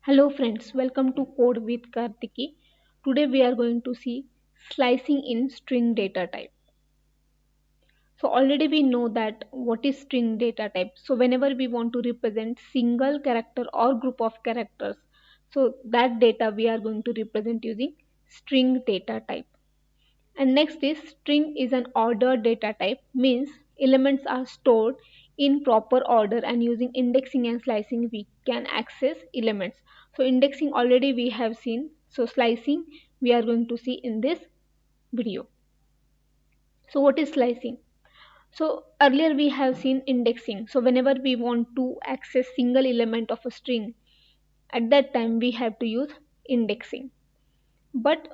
Hello friends, welcome to Code with Kartiki. Today we are going to see slicing in string data type. So already we know that what is string data type. So whenever we want to represent single character or group of characters, so that data we are going to represent using string data type. And next is string is an ordered data type, means elements are stored in proper order, and using indexing and slicing we can access elements. So indexing already we have seen, so slicing we are going to see in this video. So what is slicing? So earlier we have seen indexing. So whenever we want to access single element of a string, at that time we have to use indexing. But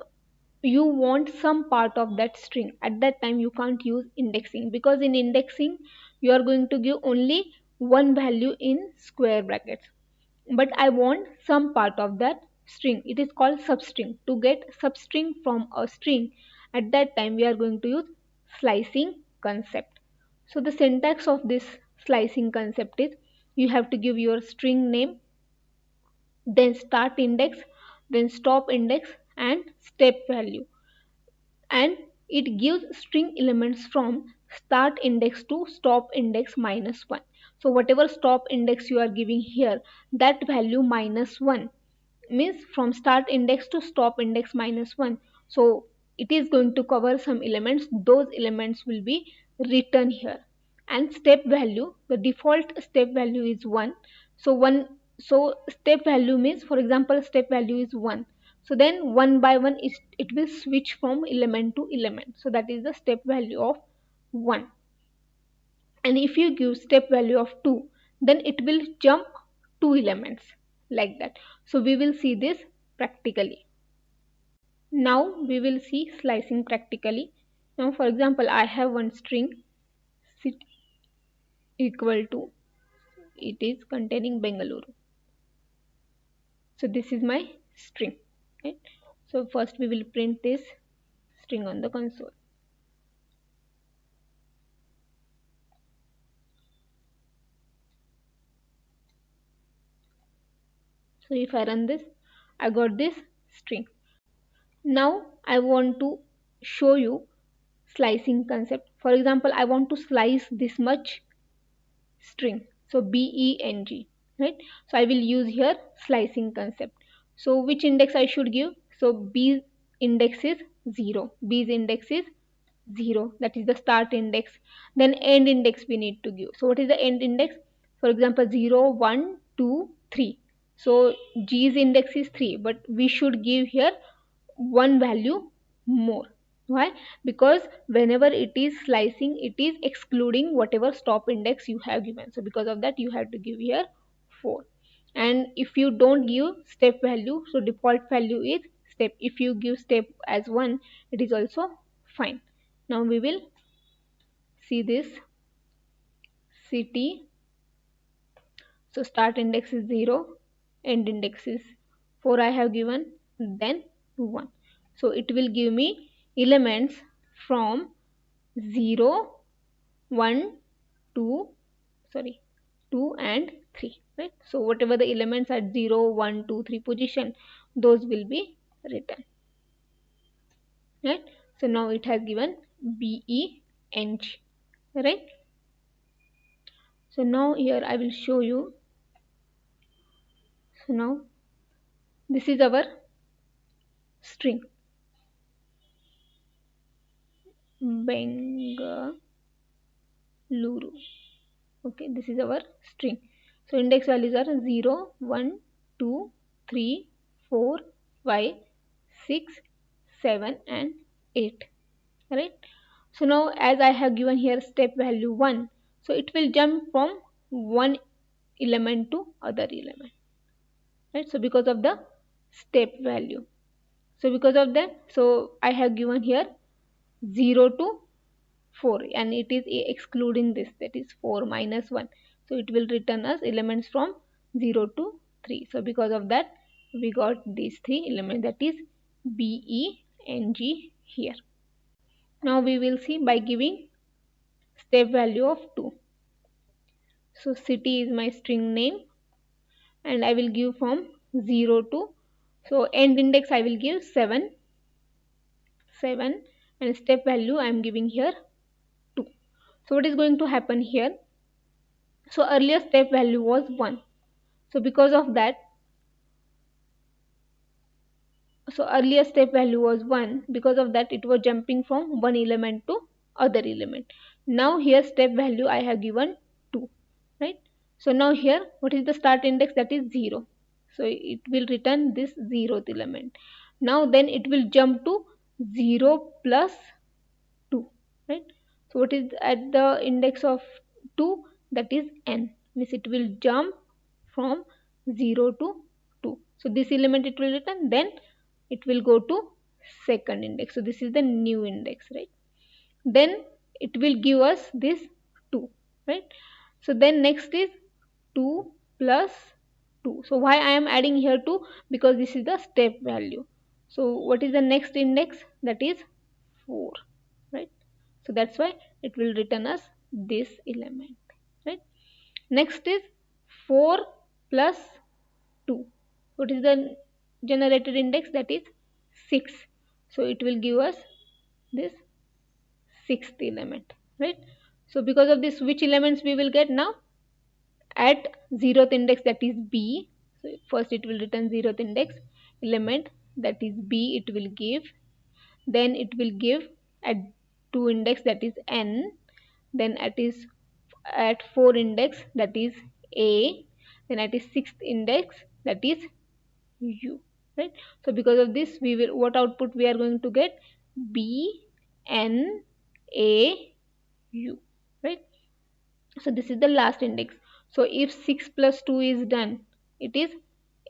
you want some part of that string, at that time you can't use indexing, because in indexing you are going to give only one value in square brackets. But I want some part of that string, it is called substring. To get substring from a string, at that time we are going to use slicing concept. So the syntax of this slicing concept is, you have to give your string name, then start index, then stop index, and step value, and it gives string elements from start index to stop index -1. So whatever stop index you are giving here, that value -1 means from start index to stop index -1. So it is going to cover some elements, those elements will be written here. And step value, the default step value is 1. So step value means, for example, step value is 1. So then one by one it will switch from element to element. So that is the step value of 1. And if you give step value of 2, then it will jump 2 elements, like that. So we will see this practically. Now we will see slicing practically. Now for example, I have one string sit equal to, it is containing Bengaluru. So this is my string, right? So first we will print this string on the console. So if I run this, I got this string. Now I want to show you slicing concept. For example, I want to slice this much string, so beng, right? So I will use here slicing concept. So which index I should give? So b index is 0, b's index is 0, that is the start index. Then end index we need to give. So what is the end index? For example, 0 1 2 3. So g's index is 3, but we should give here one value more. Why? Because whenever it is slicing, it is excluding whatever stop index you have given. So because of that you have to give here 4. And if you don't give step value, so default value is step. If you give step as 1, it is also fine. Now we will see this city. So start index is 0, end index is 4 I have given, then 1. So it will give me elements from 0, 1, 2, 2 and 3, right? So whatever the elements at 0, 1, 2, 3 position, those will be written, right? So now it has given beng, right? So now here I will show you. So now this is our string Bengaluru. Okay, this is our string. So index values are 0, 1, 2, 3, 4, 5, 6, 7 and 8, right? So now as I have given here step value 1, so it will jump from one element to other element, right? So because of the step value, so because of that, so I have given here 0 to 4, and it is excluding this, that is 4 minus 1. So it will return us elements from 0 to 3. So because of that we got these 3 elements, that is beng here. Now we will see by giving step value of 2. So city is my string name, and I will give from 0 to, so end index I will give 7, and step value I am giving here 2. So what is going to happen here? So earlier step value was 1. So because of that, so earlier step value was 1, because of that it was jumping from one element to other element. Now here step value I have given 2, right? So now here what is the start index? That is 0. So it will return this 0th element. Now then it will jump to 0 plus 2, right? So what is at the index of 2? That is n, means it will jump from 0 to 2. So this element it will return, then it will go to second index. So this is the new index, right? Then it will give us this 2, right? So then next is 2 plus 2. So why I am adding here 2? Because this is the step value. So what is the next index? That is 4, right? So that's why it will return us this element, right? Next is 4 plus 2. What is the generated index? That is 6. So it will give us this 6th element, right? So because of this, which elements we will get now? At 0th index, that is b. So first it will return 0th index element, that is b, it will give. Then it will give at 2 index, that is n. Then at 4 index, that is a. Then at 6th index, that is u, right? So because of this, we will, what output we are going to get? b n a u, right? So this is the last index. So if 6 plus 2 is done, it is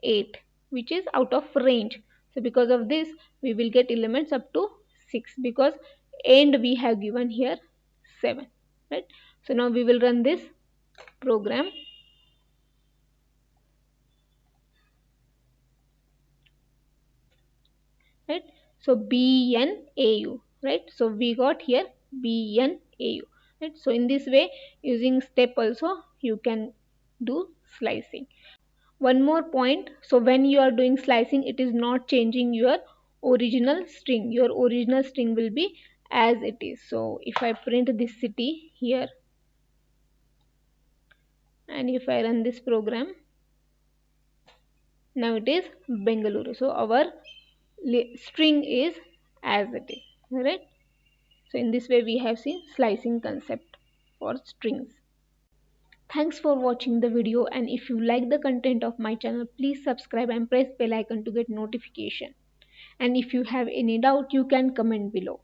8, which is out of range. So because of this, we will get elements up to 6, because end we have given here 7, right? So now we will run this program. Right? So BNAU, right? So we got here BNAU, right? So in this way, using step also, you can do slicing. One more point, so when you are doing slicing, it is not changing your original string. Your original string will be as it is. So if I print this city here, and if I run this program, now it is Bengaluru. So our string is as it is, right? So in this way we have seen slicing concept for strings. Thanks for watching the video, and if you like the content of my channel, please subscribe and press bell icon to get notification. And if you have any doubt, you can comment below.